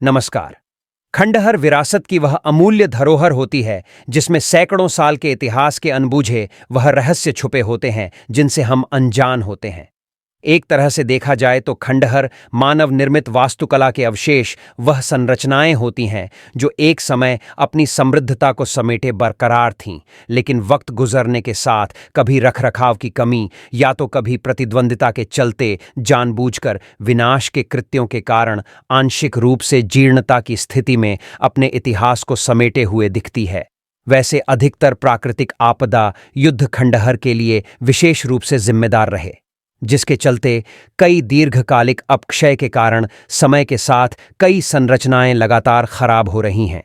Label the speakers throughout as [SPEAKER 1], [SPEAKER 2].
[SPEAKER 1] नमस्कार। खंडहर विरासत की वह अमूल्य धरोहर होती है जिसमें सैकड़ों साल के इतिहास के अनबूझे वह रहस्य छुपे होते हैं जिनसे हम अनजान होते हैं। एक तरह से देखा जाए तो खंडहर मानव निर्मित वास्तुकला के अवशेष, वह संरचनाएं होती हैं जो एक समय अपनी समृद्धता को समेटे बरकरार थीं, लेकिन वक्त गुजरने के साथ कभी रखरखाव की कमी या तो कभी प्रतिद्वंदिता के चलते जानबूझकर विनाश के कृत्यों के कारण आंशिक रूप से जीर्णता की स्थिति में अपने इतिहास को समेटे हुए दिखती है। वैसे अधिकतर प्राकृतिक आपदा, युद्ध खंडहर के लिए विशेष रूप से जिम्मेदार रहे, जिसके चलते कई दीर्घकालिक अपक्षय के कारण समय के साथ कई संरचनाएं लगातार खराब हो रही हैं।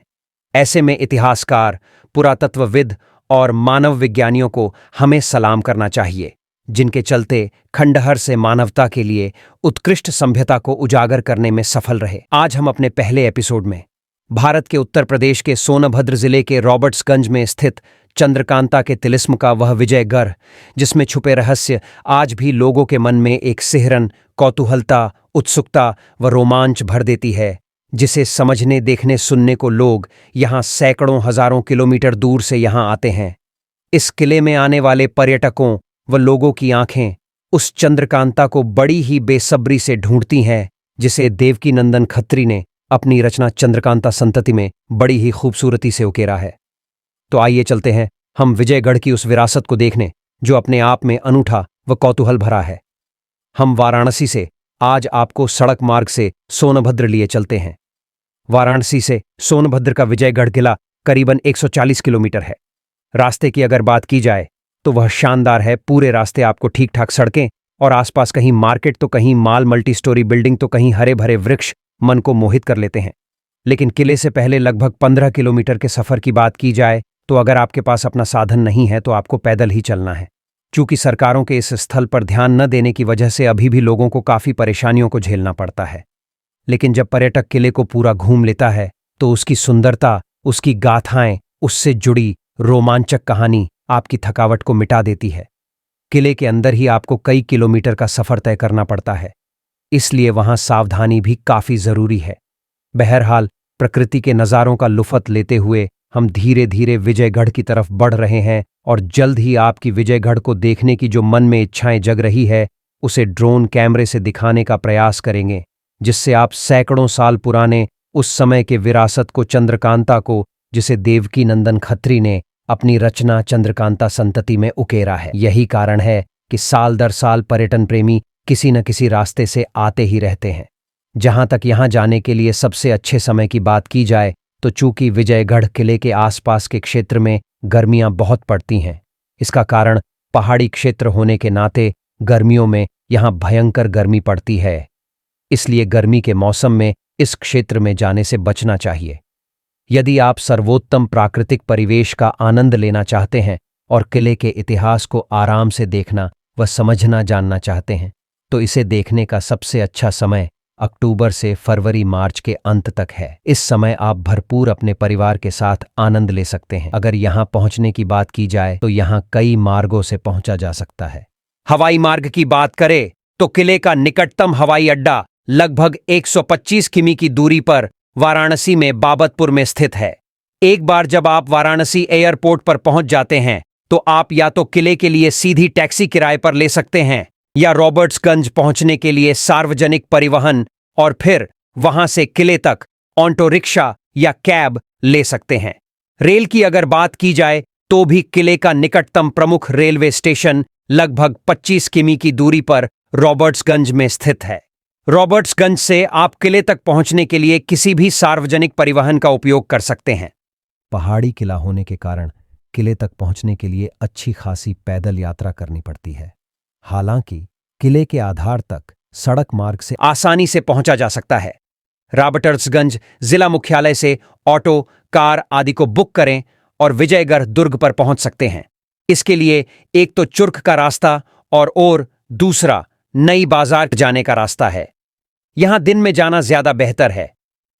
[SPEAKER 1] ऐसे में इतिहासकार, पुरातत्वविद और मानव विज्ञानियों को हमें सलाम करना चाहिए, जिनके चलते खंडहर से मानवता के लिए उत्कृष्ट सभ्यता को उजागर करने में सफल रहे। आज हम अपने पहले एपिसोड में भारत के उत्तर प्रदेश के सोनभद्र जिले के रॉबर्ट्सगंज में स्थित चंद्रकांता के तिलिस्म का वह विजयगढ़, जिसमें छुपे रहस्य आज भी लोगों के मन में एक सिहरन, कौतूहलता, उत्सुकता व रोमांच भर देती है, जिसे समझने, देखने, सुनने को लोग यहाँ सैकड़ों हजारों किलोमीटर दूर से यहाँ आते हैं। इस किले में आने वाले पर्यटकों व लोगों की आंखें उस चंद्रकांता को बड़ी ही बेसब्री से ढूंढती हैं, जिसे देवकीनंदन खत्री ने अपनी रचना चंद्रकांता संतति में बड़ी ही खूबसूरती से उकेरा है। तो आइए चलते हैं हम विजयगढ़ की उस विरासत को देखने जो अपने आप में अनूठा व कौतूहल भरा है। हम वाराणसी से आज आपको सड़क मार्ग से सोनभद्र लिए चलते हैं। वाराणसी से सोनभद्र का विजयगढ़ किला करीबन 140 किलोमीटर है। रास्ते की अगर बात की जाए तो वह शानदार है। पूरे रास्ते आपको ठीक ठाक सड़कें और आसपास कहीं मार्केट तो कहीं माल मल्टी स्टोरी बिल्डिंग तो कहीं हरे भरे वृक्ष मन को मोहित कर लेते हैं। लेकिन किले से पहले लगभग 15 किलोमीटर के सफर की बात की जाए तो अगर आपके पास अपना साधन नहीं है तो आपको पैदल ही चलना है। चूंकि सरकारों के इस स्थल पर ध्यान न देने की वजह से अभी भी लोगों को काफी परेशानियों को झेलना पड़ता है। लेकिन जब पर्यटक किले को पूरा घूम लेता है तो उसकी सुंदरता, उसकी गाथाएं, उससे जुड़ी रोमांचक कहानी आपकी थकावट को मिटा देती है। किले के अंदर ही आपको कई किलोमीटर का सफर तय करना पड़ता है, इसलिए वहां सावधानी भी काफी जरूरी है। बहरहाल प्रकृति के नज़ारों का लुत्फ लेते हुए हम धीरे धीरे विजयगढ़ की तरफ बढ़ रहे हैं और जल्द ही आपकी विजयगढ़ को देखने की जो मन में इच्छाएं जग रही है उसे ड्रोन कैमरे से दिखाने का प्रयास करेंगे, जिससे आप सैकड़ों साल पुराने उस समय के विरासत को, चंद्रकांता को, जिसे देवकीनंदन खत्री ने अपनी रचना चंद्रकांता संतति में उकेरा है। यही कारण है कि साल दर साल पर्यटन प्रेमी किसी न किसी रास्ते से आते ही रहते हैं। जहां तक यहां जाने के लिए सबसे अच्छे समय की बात की जाए तो चूंकि विजयगढ़ किले के आसपास के क्षेत्र में गर्मियां बहुत पड़ती हैं, इसका कारण पहाड़ी क्षेत्र होने के नाते गर्मियों में यहां भयंकर गर्मी पड़ती है। इसलिए गर्मी के मौसम में इस क्षेत्र में जाने से बचना चाहिए। यदि आप सर्वोत्तम प्राकृतिक परिवेश का आनंद लेना चाहते हैं और किले के इतिहास को आराम से देखना व समझना जानना चाहते हैं तो इसे देखने का सबसे अच्छा समय अक्टूबर से फरवरी मार्च के अंत तक है। इस समय आप भरपूर अपने परिवार के साथ आनंद ले सकते हैं। अगर यहाँ पहुँचने की बात की जाए तो यहाँ कई मार्गों से पहुँचा जा सकता है। हवाई मार्ग की बात करें तो किले का निकटतम हवाई अड्डा लगभग 125 किमी की दूरी पर वाराणसी में बाबतपुर में स्थित है। एक बार जब आप वाराणसी एयरपोर्ट पर पहुंच जाते हैं तो आप या तो किले के लिए सीधी टैक्सी किराए पर ले सकते हैं या रॉबर्ट्सगंज पहुंचने के लिए सार्वजनिक परिवहन और फिर वहां से किले तक ऑटो रिक्शा या कैब ले सकते हैं। रेल की अगर बात की जाए तो भी किले का निकटतम प्रमुख रेलवे स्टेशन लगभग 25 किमी की दूरी पर रॉबर्ट्सगंज में स्थित है। रॉबर्ट्सगंज से आप किले तक पहुंचने के लिए किसी भी सार्वजनिक परिवहन का उपयोग कर सकते हैं। पहाड़ी किला होने के कारण किले तक पहुंचने के लिए अच्छी खासी पैदल यात्रा करनी पड़ती है। हालांकि किले के आधार तक सड़क मार्ग से आसानी से पहुंचा जा सकता है। रॉबर्ट्सगंज जिला मुख्यालय से ऑटो, कार आदि को बुक करें और विजयगढ़ दुर्ग पर पहुंच सकते हैं। इसके लिए एक तो चुर्क का रास्ता और दूसरा नई बाजार जाने का रास्ता है। यहां दिन में जाना ज्यादा बेहतर है।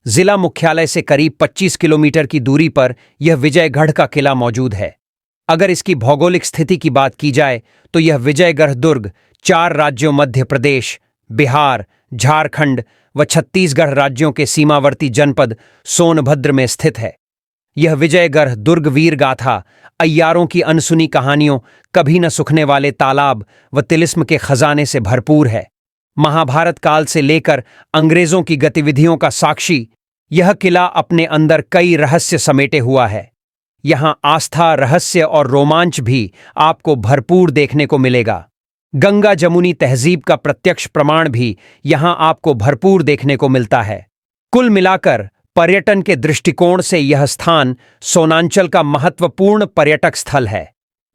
[SPEAKER 1] जिला मुख्यालय से करीब 25 किलोमीटर की दूरी पर यह विजयगढ़ का किला मौजूद है। अगर इसकी भौगोलिक स्थिति की बात की जाए तो यह विजयगढ़ दुर्ग 4 राज्यों मध्य प्रदेश, बिहार, झारखंड व छत्तीसगढ़ राज्यों के सीमावर्ती जनपद सोनभद्र में स्थित है। यह विजयगढ़ दुर्ग वीर गाथा, अय्यारों की अनसुनी कहानियों, कभी न सूखने वाले तालाब व तिलिस्म के खजाने से भरपूर है। महाभारत काल से लेकर अंग्रेजों की गतिविधियों का साक्षी यह किला अपने अंदर कई रहस्य समेटे हुआ है। यहां आस्था, रहस्य और रोमांच भी आपको भरपूर देखने को मिलेगा। गंगा जमुनी तहजीब का प्रत्यक्ष प्रमाण भी यहां आपको भरपूर देखने को मिलता है। कुल मिलाकर पर्यटन के दृष्टिकोण से यह स्थान सोनांचल का महत्वपूर्ण पर्यटक स्थल है।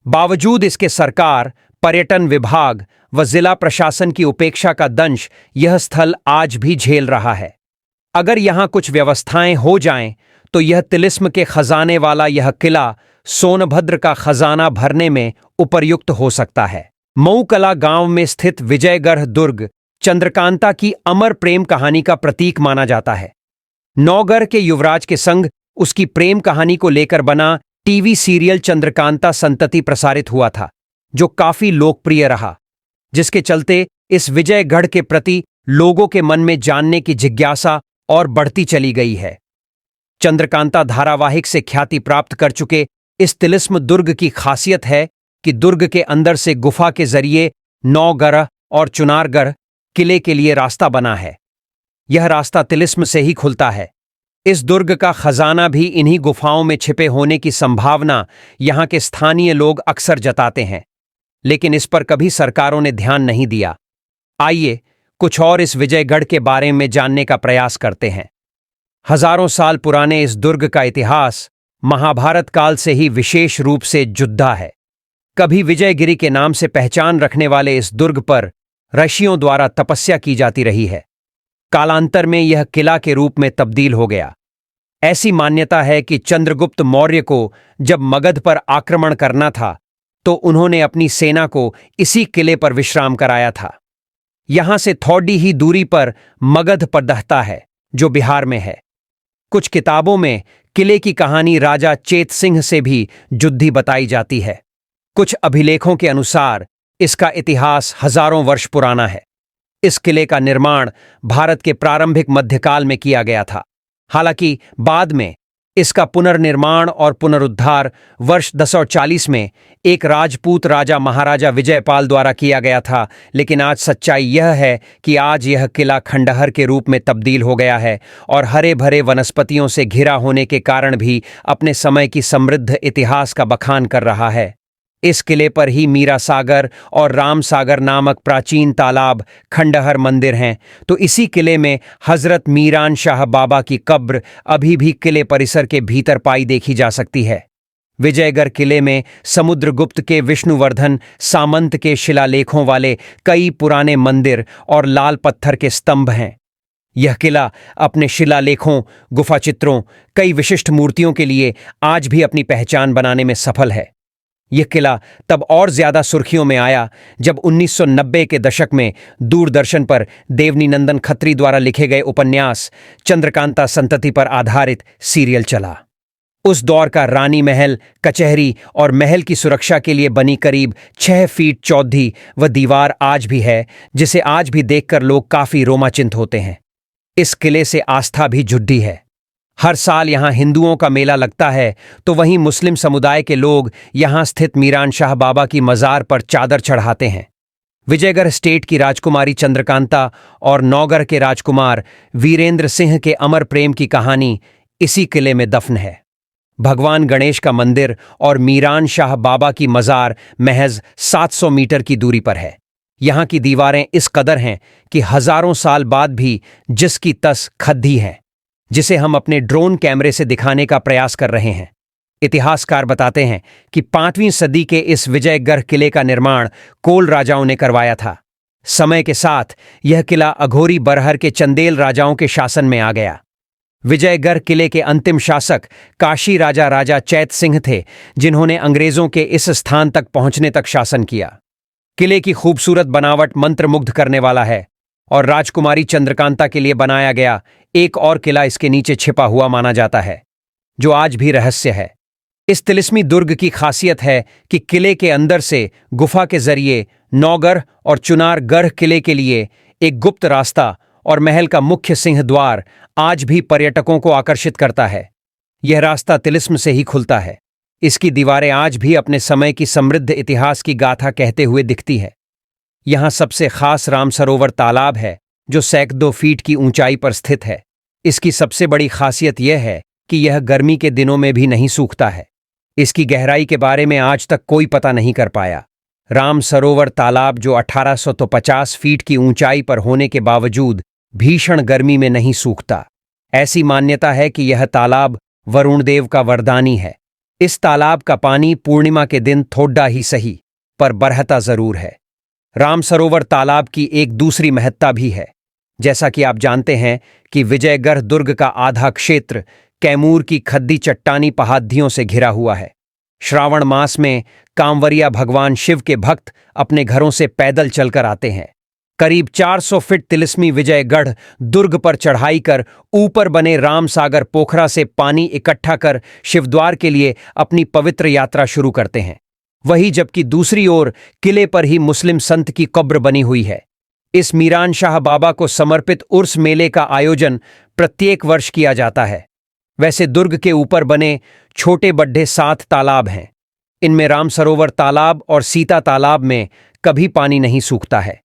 [SPEAKER 1] बावजूद इसके सरकार, पर्यटन विभाग व जिला प्रशासन की उपेक्षा का दंश यह स्थल आज भी झेल रहा है। अगर यहां कुछ व्यवस्थाएं हो जाएं, तो यह तिलिस्म के खजाने वाला यह किला सोनभद्र का खजाना भरने में उपयुक्त हो सकता है। मऊकला गांव में स्थित विजयगढ़ दुर्ग चंद्रकांता की अमर प्रेम कहानी का प्रतीक माना जाता है। नौगढ़ के युवराज के संग उसकी प्रेम कहानी को लेकर बना टीवी सीरियल चंद्रकांता संतति प्रसारित हुआ था, जो काफी लोकप्रिय रहा, जिसके चलते इस विजयगढ़ के प्रति लोगों के मन में जानने की जिज्ञासा और बढ़ती चली गई है। चंद्रकांता धारावाहिक से ख्याति प्राप्त कर चुके इस तिलिस्म दुर्ग की खासियत है कि दुर्ग के अंदर से गुफा के जरिए नौगढ़ और चुनारगढ़ किले के लिए रास्ता बना है। यह रास्ता तिलिस्म से ही खुलता है। इस दुर्ग का खजाना भी इन्हीं गुफाओं में छिपे होने की संभावना यहां के स्थानीय लोग अक्सर जताते हैं, लेकिन इस पर कभी सरकारों ने ध्यान नहीं दिया। आइए कुछ और इस विजयगढ़ के बारे में जानने का प्रयास करते हैं। हजारों साल पुराने इस दुर्ग का इतिहास महाभारत काल से ही विशेष रूप से जुद्धा है। कभी विजयगिरि के नाम से पहचान रखने वाले इस दुर्ग पर ऋषियों द्वारा तपस्या की जाती रही है। कालांतर में यह किला के रूप में तब्दील हो गया। ऐसी मान्यता है कि चंद्रगुप्त मौर्य को जब मगध पर आक्रमण करना था, तो उन्होंने अपनी सेना को इसी किले पर विश्राम कराया था। यहां से थोड़ी ही दूरी पर मगध पड़ता है, जो बिहार में है। कुछ किताबों में किले की कहानी राजा चेत सिंह से भी जुद्धी बताई जाती है। कुछ अभिलेखों के अनुसार इसका इतिहास हजारों वर्ष पुराना है। इस किले का निर्माण भारत के प्रारंभिक मध्यकाल में किया गया था। हालांकि बाद में इसका पुनर्निर्माण और पुनरुद्धार वर्ष 1040 में एक राजपूत राजा महाराजा विजयपाल द्वारा किया गया था। लेकिन आज सच्चाई यह है कि आज यह किला खंडहर के रूप में तब्दील हो गया है और हरे भरे वनस्पतियों से घिरा होने के कारण भी अपने समय की समृद्ध इतिहास का बखान कर रहा है। इस किले पर ही मीरा सागर और राम सागर नामक प्राचीन तालाब, खंडहर मंदिर हैं। तो इसी किले में हजरत मीरान शाह बाबा की कब्र अभी भी किले परिसर के भीतर पाई देखी जा सकती है। विजयगढ़ किले में समुद्रगुप्त के, विष्णुवर्धन सामंत के शिलालेखों वाले कई पुराने मंदिर और लाल पत्थर के स्तंभ हैं। यह किला अपने शिलालेखों, गुफा चित्रों, कई विशिष्ट मूर्तियों के लिए आज भी अपनी पहचान बनाने में सफल है। यह किला तब और ज्यादा सुर्खियों में आया जब 1990 के दशक में दूरदर्शन पर देवनी नंदन खत्री द्वारा लिखे गए उपन्यास चंद्रकांता संतति पर आधारित सीरियल चला। उस दौर का रानी महल, कचहरी और महल की सुरक्षा के लिए बनी करीब 6 फीट चौड़ी वह दीवार आज भी है, जिसे आज भी देखकर लोग काफी रोमांचित होते हैं। इस किले से आस्था भी जुड़ी है। हर साल यहां हिंदुओं का मेला लगता है, तो वहीं मुस्लिम समुदाय के लोग यहां स्थित मीरान शाह बाबा की मजार पर चादर चढ़ाते हैं। विजयगढ़ स्टेट की राजकुमारी चंद्रकांता और नौगढ़ के राजकुमार वीरेंद्र सिंह के अमर प्रेम की कहानी इसी किले में दफन है। भगवान गणेश का मंदिर और मीरान शाह बाबा की मजार महज 700 मीटर की दूरी पर है। यहां की दीवारें इस कदर हैं कि हजारों साल बाद भी जिसकी तस खद्दी है, जिसे हम अपने ड्रोन कैमरे से दिखाने का प्रयास कर रहे हैं। इतिहासकार बताते हैं कि 5वीं सदी के इस विजयगढ़ किले का निर्माण कोल राजाओं ने करवाया था। समय के साथ यह किला अघोरी बरहर के चंदेल राजाओं के शासन में आ गया। विजयगढ़ किले के अंतिम शासक काशी राजा चैत सिंह थे, जिन्होंने अंग्रेजों के इस स्थान तक पहुंचने तक शासन किया। किले की खूबसूरत बनावट मंत्रमुग्ध करने वाला है और राजकुमारी चंद्रकांता के लिए बनाया गया एक और किला इसके नीचे छिपा हुआ माना जाता है, जो आज भी रहस्य है। इस तिलिस्मी दुर्ग की खासियत है कि किले के अंदर से गुफा के जरिए नौगढ़ और चुनारगढ़ किले के लिए एक गुप्त रास्ता और महल का मुख्य सिंह द्वार आज भी पर्यटकों को आकर्षित करता है। यह रास्ता तिलिस्म से ही खुलता है। इसकी दीवारें आज भी अपने समय की समृद्ध इतिहास की गाथा कहते हुए दिखती है। यहाँ सबसे खास राम सरोवर तालाब है, जो सैकड़ों फीट की ऊंचाई पर स्थित है। इसकी सबसे बड़ी खासियत यह है कि यह गर्मी के दिनों में भी नहीं सूखता है। इसकी गहराई के बारे में आज तक कोई पता नहीं कर पाया। राम सरोवर तालाब, जो 1850 फीट की ऊंचाई पर होने के बावजूद भीषण गर्मी में नहीं सूखता। ऐसी मान्यता है कि यह तालाब वरुण देव का वरदानी है। इस तालाब का पानी पूर्णिमा के दिन थोड़ा ही सही, पर बरहता जरूर है। राम सरोवर तालाब की एक दूसरी महत्ता भी है। जैसा कि आप जानते हैं कि विजयगढ़ दुर्ग का आधा क्षेत्र कैमूर की खद्दी चट्टानी पहाड़ियों से घिरा हुआ है। श्रावण मास में कांवरिया भगवान शिव के भक्त अपने घरों से पैदल चलकर आते हैं। करीब 400 फीट तिलिस्मी विजयगढ़ दुर्ग पर चढ़ाई कर ऊपर बने रामसागर पोखरा से पानी इकट्ठा कर शिवद्वार के लिए अपनी पवित्र यात्रा शुरू करते हैं। वहीं जबकि दूसरी ओर किले पर ही मुस्लिम संत की कब्र बनी हुई है। इस मीरान शाह बाबा को समर्पित उर्स मेले का आयोजन प्रत्येक वर्ष किया जाता है। वैसे दुर्ग के ऊपर बने छोटे बड्ढे 7 तालाब हैं। इनमें राम सरोवर तालाब और सीता तालाब में कभी पानी नहीं सूखता है।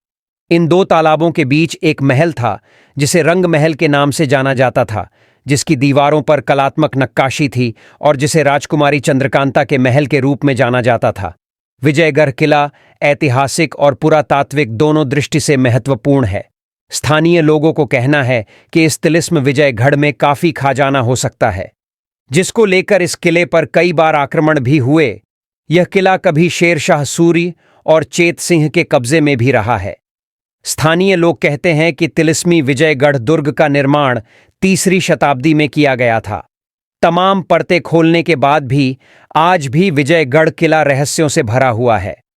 [SPEAKER 1] इन 2 तालाबों के बीच एक महल था, जिसे रंग महल के नाम से जाना जाता था, जिसकी दीवारों पर कलात्मक नक्काशी थी और जिसे राजकुमारी चंद्रकांता के महल के रूप में जाना जाता था। विजयगढ़ किला ऐतिहासिक और पुरातात्विक दोनों दृष्टि से महत्वपूर्ण है। स्थानीय लोगों को कहना है कि इस तिलिस्म विजयगढ़ में काफी खजाना हो सकता है, जिसको लेकर इस किले पर कई बार आक्रमण भी हुए। यह किला कभी शेरशाह सूरी और चेत सिंह के कब्जे में भी रहा है। स्थानीय लोग कहते हैं कि तिलिस्मी विजयगढ़ दुर्ग का निर्माण 3री शताब्दी में किया गया था। तमाम परतें खोलने के बाद भी आज भी विजयगढ़ किला रहस्यों से भरा हुआ है।